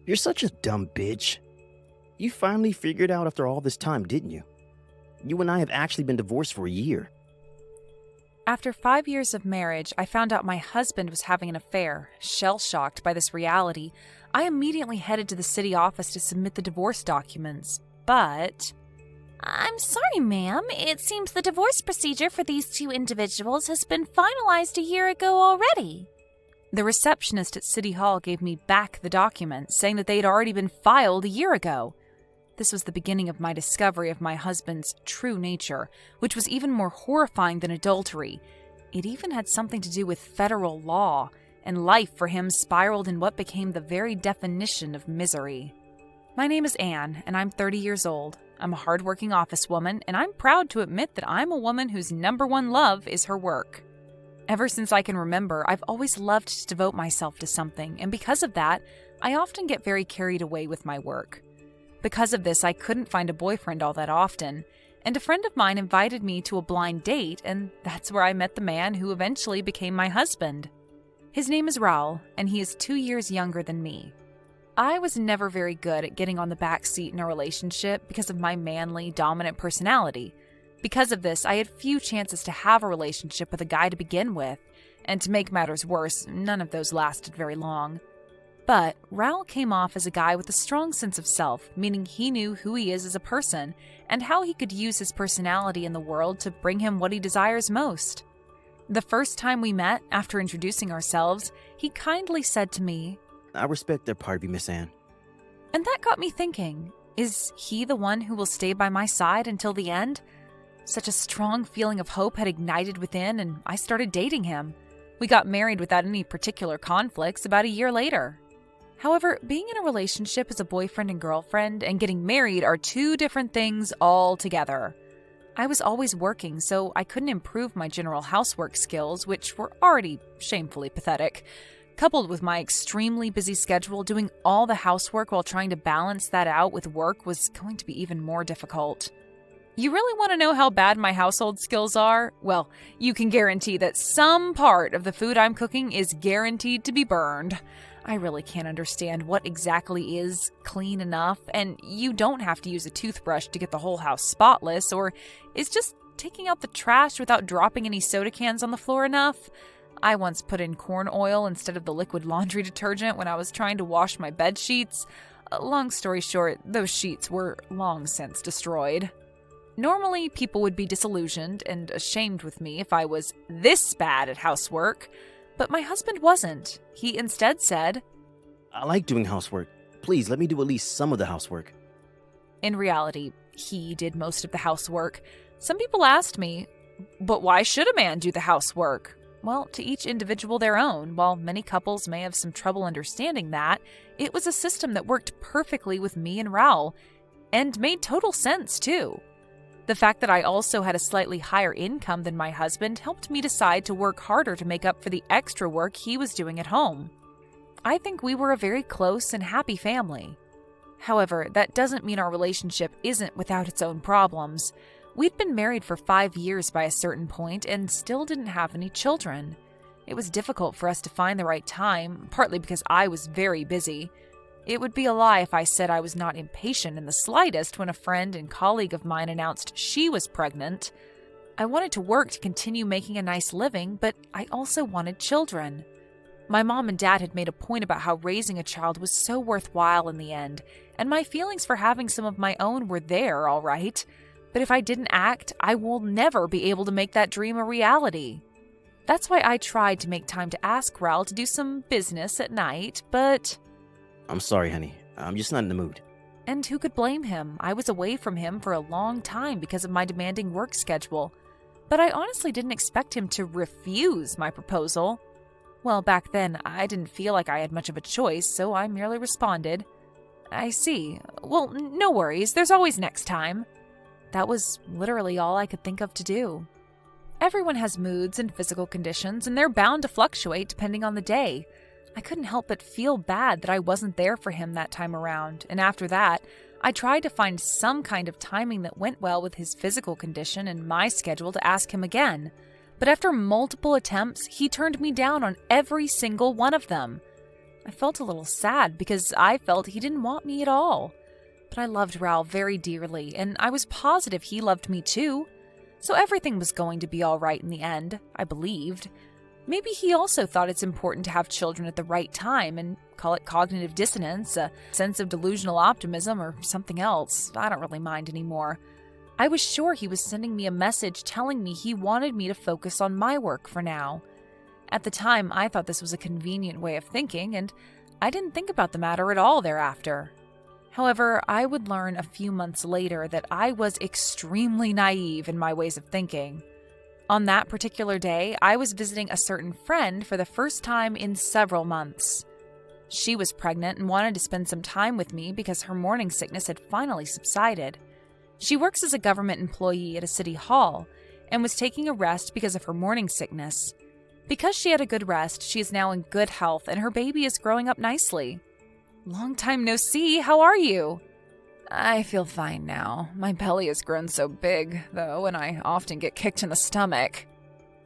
You're such a dumb bitch. You finally figured out after all this time, didn't you? You and I have actually been divorced for a year. After 5 years of marriage, I found out my husband was having an affair. Shell-shocked by this reality, I immediately headed to the city office to submit the divorce documents. But I'm sorry, ma'am. It seems the divorce procedure for these two individuals has been finalized a year ago already. the receptionist at City Hall gave me back the documents, saying that they had already been filed a year ago. This was the beginning of my discovery of my husband's true nature, which was even more horrifying than adultery. It even had something to do with federal law, and life for him spiraled in what became the very definition of misery. My name is Anne, and I'm 30 years old. I'm a hardworking office woman, and I'm proud to admit that I'm a woman whose number one love is her work. Ever since I can remember, I've always loved to devote myself to something, and because of that, I often get very carried away with my work. Because of this, I couldn't find a boyfriend all that often, and a friend of mine invited me to a blind date, and that's where I met the man who eventually became my husband. His name is Raul, and he is 2 years younger than me. I was never very good at getting on the back seat in a relationship because of my manly, dominant personality. Because of this, I had few chances to have a relationship with a guy to begin with, and to make matters worse, none of those lasted very long. But Raul came off as a guy with a strong sense of self, meaning he knew who he is as a person and how he could use his personality in the world to bring him what he desires most. The first time we met, after introducing ourselves, he kindly said to me, I respect that part of you, Miss Anne. And that got me thinking, is he the one who will stay by my side until the end? Such a strong feeling of hope had ignited within, and I started dating him. We got married without any particular conflicts about a year later. However, being in a relationship as a boyfriend and girlfriend and getting married are two different things altogether. I was always working, so I couldn't improve my general housework skills, which were already shamefully pathetic. Coupled with my extremely busy schedule, doing all the housework while trying to balance that out with work was going to be even more difficult. You really want to know how bad my household skills are? Well, you can guarantee that some part of the food I'm cooking is guaranteed to be burned. I really can't understand what exactly is clean enough, and you don't have to use a toothbrush to get the whole house spotless, or is just taking out the trash without dropping any soda cans on the floor enough? I once put in corn oil instead of the liquid laundry detergent when I was trying to wash my bed sheets. Long story short, those sheets were long since destroyed. Normally, people would be disillusioned and ashamed with me if I was this bad at housework, but my husband wasn't. He instead said, I like doing housework. Please, let me do at least some of the housework. In reality, he did most of the housework. Some people asked me, but why should a man do the housework? Well, to each individual their own. While many couples may have some trouble understanding that, it was a system that worked perfectly with me and Raul, and made total sense, too. The fact that I also had a slightly higher income than my husband helped me decide to work harder to make up for the extra work he was doing at home. I think we were a very close and happy family. However, that doesn't mean our relationship isn't without its own problems. We'd been married for 5 years by a certain point and still didn't have any children. It was difficult for us to find the right time, partly because I was very busy. It would be a lie if I said I was not impatient in the slightest when a friend and colleague of mine announced she was pregnant. I wanted to work to continue making a nice living, but I also wanted children. My mom and dad had made a point about how raising a child was so worthwhile in the end, and my feelings for having some of my own were there, all right. But if I didn't act, I will never be able to make that dream a reality. That's why I tried to make time to ask Raul to do some business at night, but I'm sorry, honey. I'm just not in the mood. And who could blame him? I was away from him for a long time because of my demanding work schedule. But I honestly didn't expect him to refuse my proposal. Well, back then, I didn't feel like I had much of a choice, so I merely responded, I see. Well, no worries. There's always next time. That was literally all I could think of to do. Everyone has moods and physical conditions, and they're bound to fluctuate depending on the day. I couldn't help but feel bad that I wasn't there for him that time around, and after that, I tried to find some kind of timing that went well with his physical condition and my schedule to ask him again. But after multiple attempts, he turned me down on every single one of them. I felt a little sad because I felt he didn't want me at all. But I loved Raul very dearly, and I was positive he loved me too. So everything was going to be all right in the end, I believed. Maybe he also thought it's important to have children at the right time and call it cognitive dissonance, a sense of delusional optimism, or something else. I don't really mind anymore. I was sure he was sending me a message telling me he wanted me to focus on my work for now. At the time, I thought this was a convenient way of thinking, and I didn't think about the matter at all thereafter. However, I would learn a few months later that I was extremely naive in my ways of thinking. On that particular day, I was visiting a certain friend for the first time in several months. She was pregnant and wanted to spend some time with me because her morning sickness had finally subsided. She works as a government employee at a city hall and was taking a rest because of her morning sickness. Because she had a good rest, she is now in good health and her baby is growing up nicely. Long time no see, how are you? I feel fine now. My belly has grown so big, though, and I often get kicked in the stomach.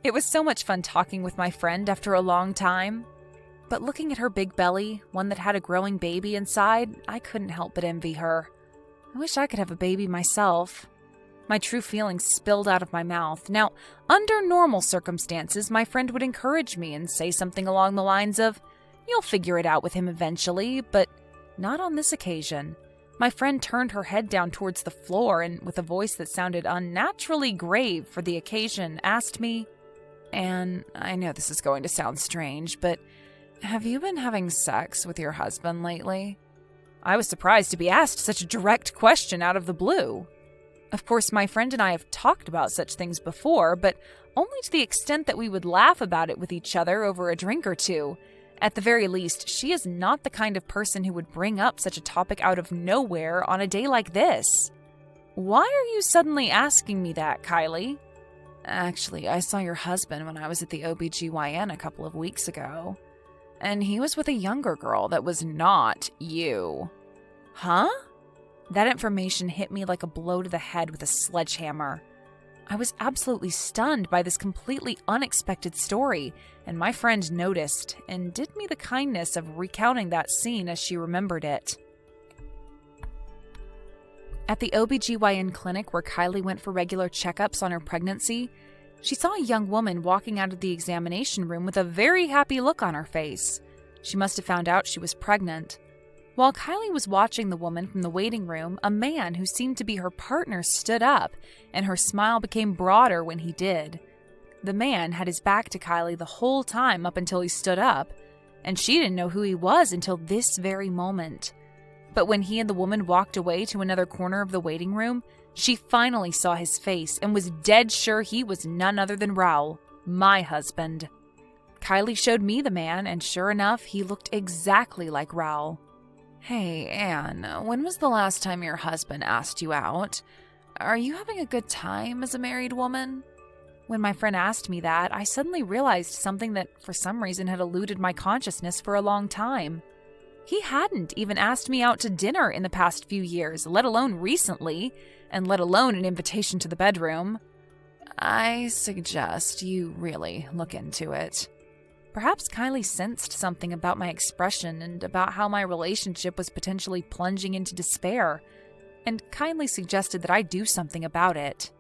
It was so much fun talking with my friend after a long time. But looking at her big belly, one that had a growing baby inside, I couldn't help but envy her. I wish I could have a baby myself. My true feelings spilled out of my mouth. Now, under normal circumstances, my friend would encourage me and say something along the lines of, "You'll figure it out with him eventually," but not on this occasion. My friend turned her head down towards the floor and, with a voice that sounded unnaturally grave for the occasion, asked me, "Anne, I know this is going to sound strange, but have you been having sex with your husband lately?" I was surprised to be asked such a direct question out of the blue. Of course, my friend and I have talked about such things before, but only to the extent that we would laugh about it with each other over a drink or two. At the very least, she is not the kind of person who would bring up such a topic out of nowhere on a day like this. Why are you suddenly asking me that, Kylie? Actually, I saw your husband when I was at the OBGYN a couple of weeks ago. And he was with a younger girl that was not you. Huh? That information hit me like a blow to the head with a sledgehammer. I was absolutely stunned by this completely unexpected story, and my friend noticed and did me the kindness of recounting that scene as she remembered it. At the OBGYN clinic where Kylie went for regular checkups on her pregnancy, she saw a young woman walking out of the examination room with a very happy look on her face. She must have found out she was pregnant. While Kylie was watching the woman from the waiting room, a man who seemed to be her partner stood up, and her smile became broader when he did. The man had his back to Kylie the whole time up until he stood up, and she didn't know who he was until this very moment. But when he and the woman walked away to another corner of the waiting room, she finally saw his face and was dead sure he was none other than Raul, my husband. Kylie showed me the man, and sure enough, he looked exactly like Raul. "Hey, Anne, when was the last time your husband asked you out? Are you having a good time as a married woman?" When my friend asked me that, I suddenly realized something that for some reason had eluded my consciousness for a long time. He hadn't even asked me out to dinner in the past few years, let alone recently, and let alone an invitation to the bedroom. I suggest you really look into it. Perhaps Kylie sensed something about my expression and about how my relationship was potentially plunging into despair, and kindly suggested that I do something about it.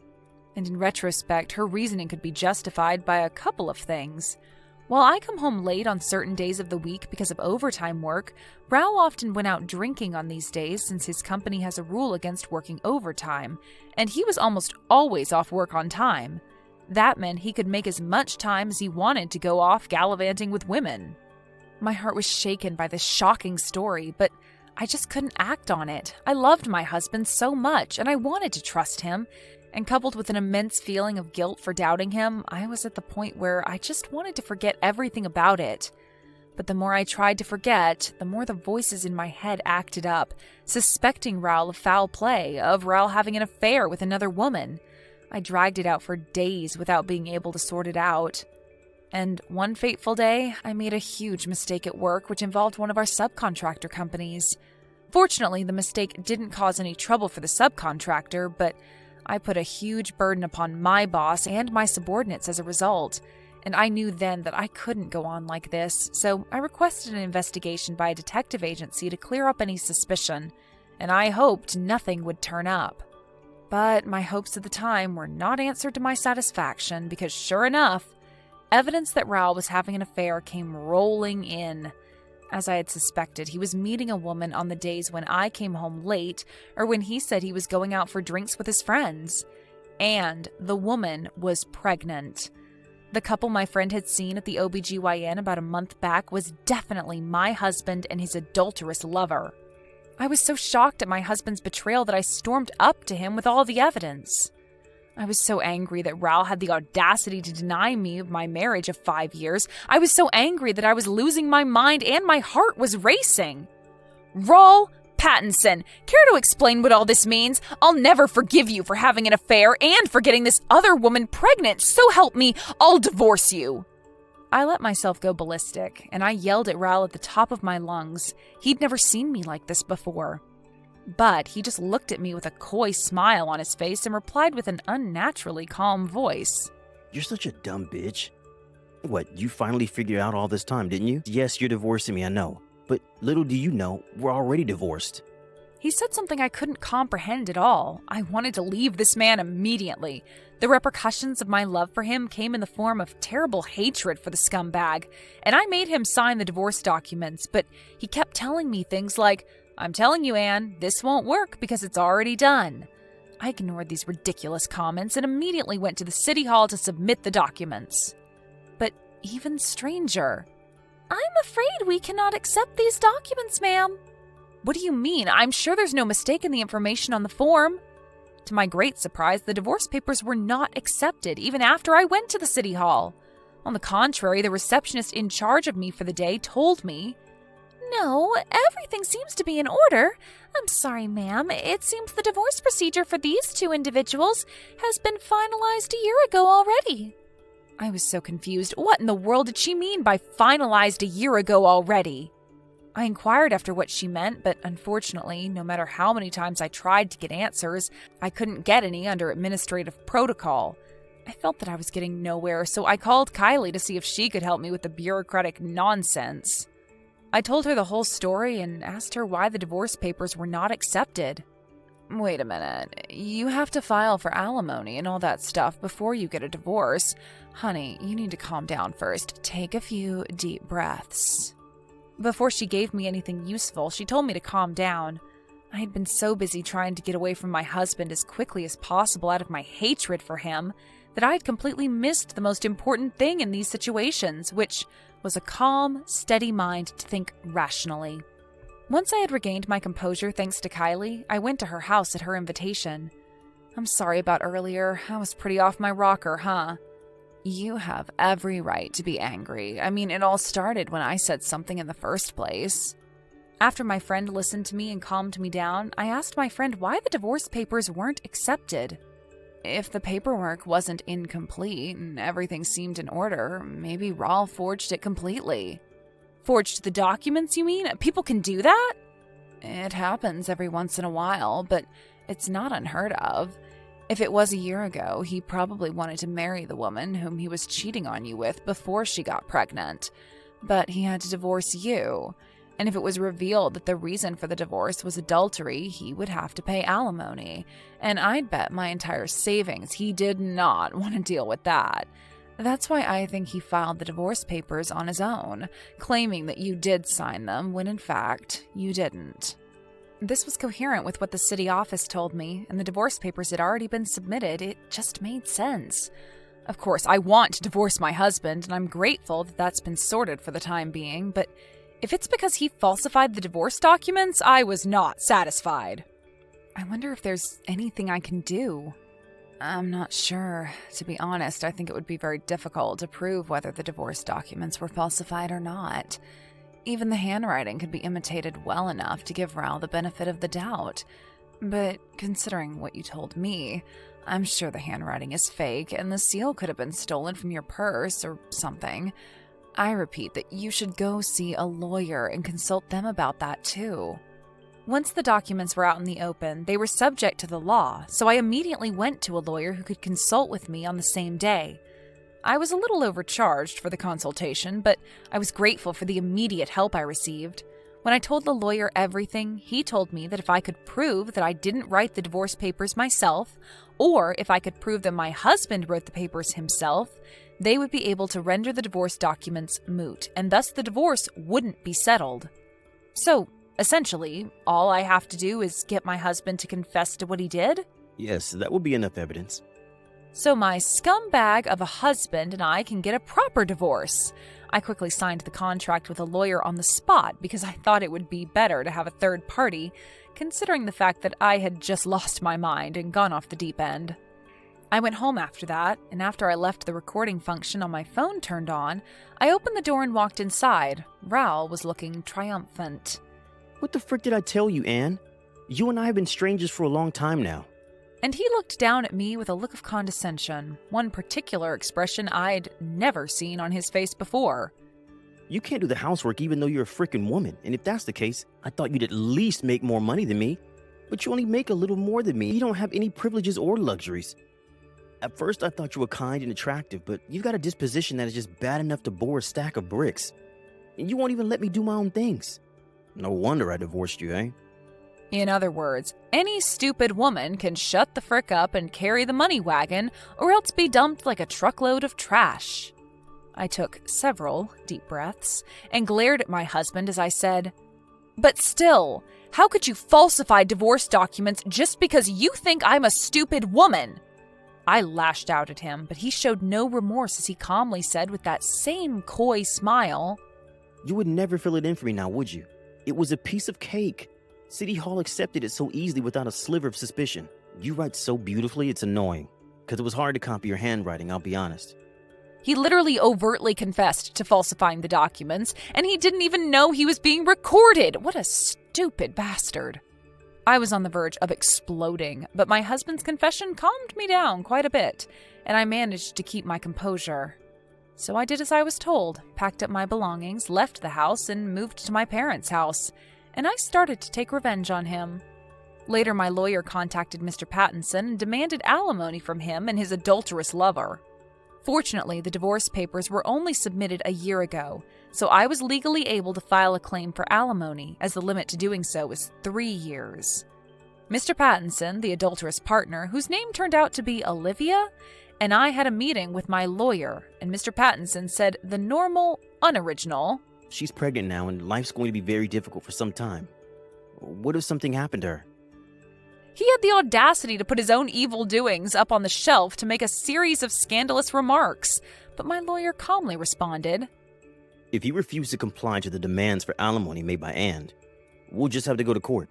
And in retrospect, her reasoning could be justified by a couple of things. While I come home late on certain days of the week because of overtime work, Raul often went out drinking on these days since his company has a rule against working overtime, and he was almost always off work on time. That meant he could make as much time as he wanted to go off gallivanting with women. My heart was shaken by this shocking story, but I just couldn't act on it. I loved my husband so much, and I wanted to trust him. And coupled with an immense feeling of guilt for doubting him, I was at the point where I just wanted to forget everything about it. But the more I tried to forget, the more the voices in my head acted up, suspecting Raul of foul play, of Raul having an affair with another woman. I dragged it out for days without being able to sort it out. And one fateful day, I made a huge mistake at work which involved one of our subcontractor companies. Fortunately, the mistake didn't cause any trouble for the subcontractor, but I put a huge burden upon my boss and my subordinates as a result, And I knew then that I couldn't go on like this, so I requested an investigation by a detective agency to clear up any suspicion, and I hoped nothing would turn up. But my hopes at the time were not answered to my satisfaction because sure enough, evidence that Raul was having an affair came rolling in. As I had suspected, he was meeting a woman on the days when I came home late or when he said he was going out for drinks with his friends. And the woman was pregnant. The couple my friend had seen at the OBGYN about a month back was definitely my husband and his adulterous lover. I was so shocked at my husband's betrayal that I stormed up to him with all the evidence. I was so angry that Raul had the audacity to deny me my marriage of 5 years. I was so angry that I was losing my mind and my heart was racing. Raul Pattinson, care to explain what all this means? I'll never forgive you for having an affair and for getting this other woman pregnant. So help me, I'll divorce you. I let myself go ballistic, and I yelled at Raul at the top of my lungs. He'd never seen me like this before. But he just looked at me with a coy smile on his face and replied with an unnaturally calm voice. You're such a dumb bitch. What, you finally figured out all this time, didn't you? Yes, you're divorcing me, I know. But little do you know, we're already divorced. He said something I couldn't comprehend at all. I wanted to leave this man immediately. The repercussions of my love for him came in the form of terrible hatred for the scumbag, and I made him sign the divorce documents, but he kept telling me things like, I'm telling you, Anne, this won't work because it's already done. I ignored these ridiculous comments and immediately went to the city hall to submit the documents. But even stranger. I'm afraid we cannot accept these documents, ma'am. What do you mean? I'm sure there's no mistake in the information on the form. To my great surprise, the divorce papers were not accepted, even after I went to the city hall. On the contrary, the receptionist in charge of me for the day told me, No, everything seems to be in order. I'm sorry, ma'am. It seems the divorce procedure for these two individuals has been finalized a year ago already. I was so confused. What in the world did she mean by finalized a year ago already? I inquired after what she meant, but unfortunately, no matter how many times I tried to get answers, I couldn't get any under administrative protocol. I felt that I was getting nowhere, so I called Kylie to see if she could help me with the bureaucratic nonsense. I told her the whole story and asked her why the divorce papers were not accepted. Wait a minute. You have to file for alimony and all that stuff before you get a divorce. Honey, you need to calm down first. Take a few deep breaths. Before she gave me anything useful, she told me to calm down. I had been so busy trying to get away from my husband as quickly as possible out of my hatred for him that I had completely missed the most important thing in these situations, which was a calm, steady mind to think rationally. Once I had regained my composure thanks to Kylie, I went to her house at her invitation. I'm sorry about earlier. I was pretty off my rocker, huh? You have every right to be angry. I mean, it all started when I said something in the first place. After my friend listened to me and calmed me down, I asked my friend why the divorce papers weren't accepted. If the paperwork wasn't incomplete and everything seemed in order, maybe Raul forged it completely. Forged the documents, you mean? People can do that? It happens every once in a while, but it's not unheard of. If it was a year ago, he probably wanted to marry the woman whom he was cheating on you with before she got pregnant. But he had to divorce you. And if it was revealed that the reason for the divorce was adultery, he would have to pay alimony. And I'd bet my entire savings he did not want to deal with that. That's why I think he filed the divorce papers on his own, claiming that you did sign them when in fact you didn't. This was coherent with what the city office told me, and the divorce papers had already been submitted. It just made sense. Of course, I want to divorce my husband, and I'm grateful that that's been sorted for the time being, but if it's because he falsified the divorce documents, I was not satisfied. I wonder if there's anything I can do. I'm not sure. To be honest, I think it would be very difficult to prove whether the divorce documents were falsified or not. Even the handwriting could be imitated well enough to give Raul the benefit of the doubt. But considering what you told me, I'm sure the handwriting is fake and the seal could have been stolen from your purse or something. I repeat that you should go see a lawyer and consult them about that too. Once the documents were out in the open, they were subject to the law, so I immediately went to a lawyer who could consult with me on the same day. I was a little overcharged for the consultation, but I was grateful for the immediate help I received. When I told the lawyer everything, he told me that if I could prove that I didn't write the divorce papers myself, or if I could prove that my husband wrote the papers himself, they would be able to render the divorce documents moot, and thus the divorce wouldn't be settled. So, essentially, all I have to do is get my husband to confess to what he did? Yes, that would be enough evidence. So my scumbag of a husband and I can get a proper divorce. I quickly signed the contract with a lawyer on the spot because I thought it would be better to have a third party, considering the fact that I had just lost my mind and gone off the deep end. I went home after that, and after I left the recording function on my phone turned on, I opened the door and walked inside. Raoul was looking triumphant. What the frick did I tell you, Anne? You and I have been strangers for a long time now. And he looked down at me with a look of condescension, one particular expression I'd never seen on his face before. You can't do the housework even though you're a frickin' woman, and if that's the case, I thought you'd at least make more money than me. But you only make a little more than me. You don't have any privileges or luxuries. At first, I thought you were kind and attractive, but you've got a disposition that is just bad enough to bore a stack of bricks. And you won't even let me do my own things. No wonder I divorced you, eh? In other words, any stupid woman can shut the frick up and carry the money wagon, or else be dumped like a truckload of trash. I took several deep breaths and glared at my husband as I said, "But still, how could you falsify divorce documents just because you think I'm a stupid woman?" I lashed out at him, but he showed no remorse as he calmly said with that same coy smile, You would never fill it in for me now, would you? It was a piece of cake. City Hall accepted it so easily without a sliver of suspicion. You write so beautifully, it's annoying. Because it was hard to copy your handwriting, I'll be honest. He literally overtly confessed to falsifying the documents, and he didn't even know he was being recorded. What a stupid bastard. I was on the verge of exploding, but my husband's confession calmed me down quite a bit, and I managed to keep my composure. So I did as I was told, packed up my belongings, left the house, and moved to my parents' house, and I started to take revenge on him. Later, my lawyer contacted Mr. Pattinson and demanded alimony from him and his adulterous lover. Fortunately, the divorce papers were only submitted a year ago, so I was legally able to file a claim for alimony, as the limit to doing so is 3 years. Mr. Pattinson, the adulterous partner, whose name turned out to be Olivia, and I had a meeting with my lawyer, and Mr. Pattinson said the normal, unoriginal, She's pregnant now, and life's going to be very difficult for some time. What if something happened to her? He had the audacity to put his own evil doings up on the shelf to make a series of scandalous remarks, but my lawyer calmly responded, If you refuse to comply to the demands for alimony made by Anne, we'll just have to go to court.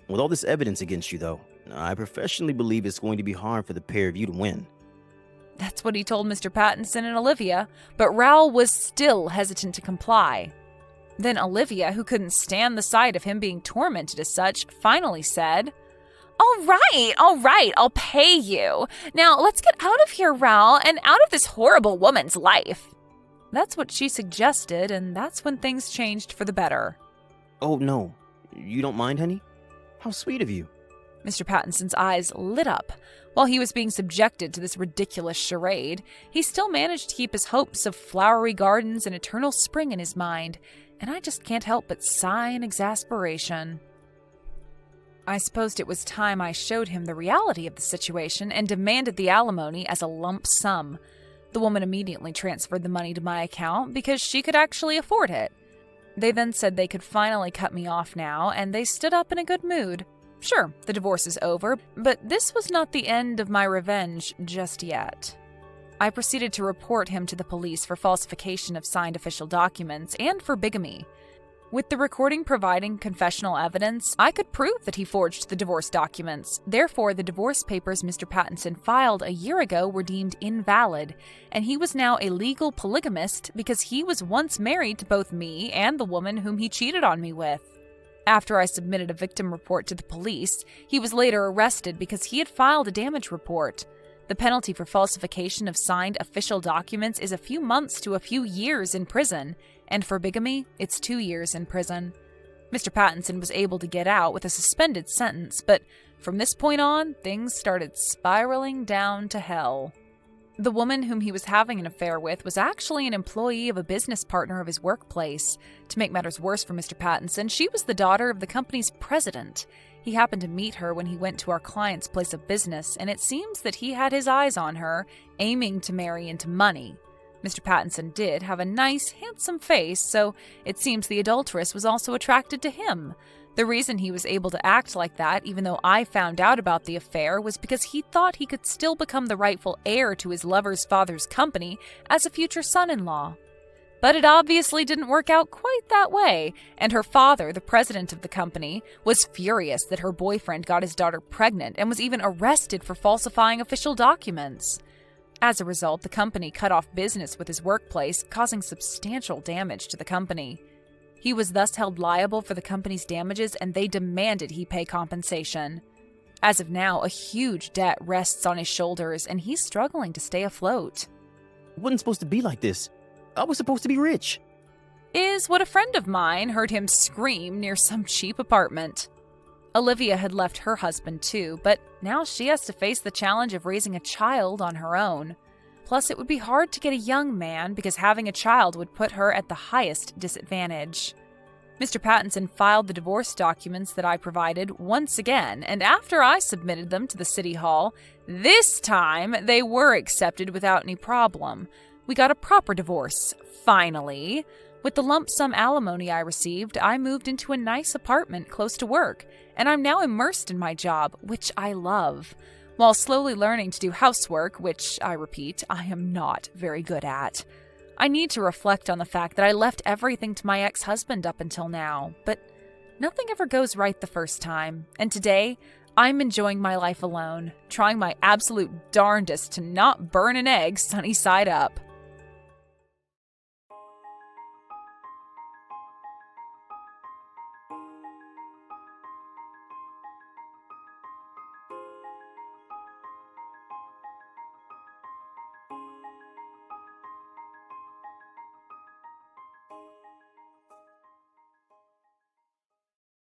With all this evidence against you, though, I professionally believe it's going to be hard for the pair of you to win. That's what he told Mr. Pattinson and Olivia, but Raoul was still hesitant to comply. Then Olivia, who couldn't stand the sight of him being tormented as such, finally said, all right, I'll pay you. Now let's get out of here, Raoul, and out of this horrible woman's life. That's what she suggested, and that's when things changed for the better. Oh, no. You don't mind, honey? How sweet of you. Mr. Pattinson's eyes lit up. While he was being subjected to this ridiculous charade, he still managed to keep his hopes of flowery gardens and eternal spring in his mind, and I just can't help but sigh in exasperation. I supposed it was time I showed him the reality of the situation and demanded the alimony as a lump sum. The woman immediately transferred the money to my account because she could actually afford it. They then said they could finally cut me off now, and they stood up in a good mood. Sure, the divorce is over, but this was not the end of my revenge just yet. I proceeded to report him to the police for falsification of signed official documents and for bigamy. With the recording providing confessional evidence, I could prove that he forged the divorce documents. Therefore, the divorce papers Mr. Pattinson filed a year ago were deemed invalid, and he was now a legal polygamist because he was once married to both me and the woman whom he cheated on me with. After I submitted a victim report to the police, he was later arrested because he had filed a damage report. The penalty for falsification of signed official documents is a few months to a few years in prison, and for bigamy, it's 2 years in prison. Mr. Pattinson was able to get out with a suspended sentence, but from this point on, things started spiraling down to hell. The woman whom he was having an affair with was actually an employee of a business partner of his workplace. To make matters worse for Mr. Pattinson, she was the daughter of the company's president. He happened to meet her when he went to our client's place of business, and it seems that he had his eyes on her, aiming to marry into money. Mr. Pattinson did have a nice, handsome face, so it seems the adulteress was also attracted to him. The reason he was able to act like that, even though I found out about the affair, was because he thought he could still become the rightful heir to his lover's father's company as a future son-in-law. But it obviously didn't work out quite that way, and her father, the president of the company, was furious that her boyfriend got his daughter pregnant and was even arrested for falsifying official documents. As a result, the company cut off business with his workplace, causing substantial damage to the company. He was thus held liable for the company's damages, and they demanded he pay compensation. As of now, a huge debt rests on his shoulders, and he's struggling to stay afloat. It wasn't supposed to be like this. I was supposed to be rich. Is what a friend of mine heard him scream near some cheap apartment. Olivia had left her husband too, but now she has to face the challenge of raising a child on her own. Plus, it would be hard to get a young man because having a child would put her at the highest disadvantage. Mr. Pattinson filed the divorce documents that I provided once again, and after I submitted them to the City Hall, this time they were accepted without any problem. We got a proper divorce, finally. With the lump sum alimony I received, I moved into a nice apartment close to work, and I'm now immersed in my job, which I love, while slowly learning to do housework, which, I repeat, I am not very good at. I need to reflect on the fact that I left everything to my ex-husband up until now, but nothing ever goes right the first time, and today, I'm enjoying my life alone, trying my absolute darndest to not burn an egg sunny side up.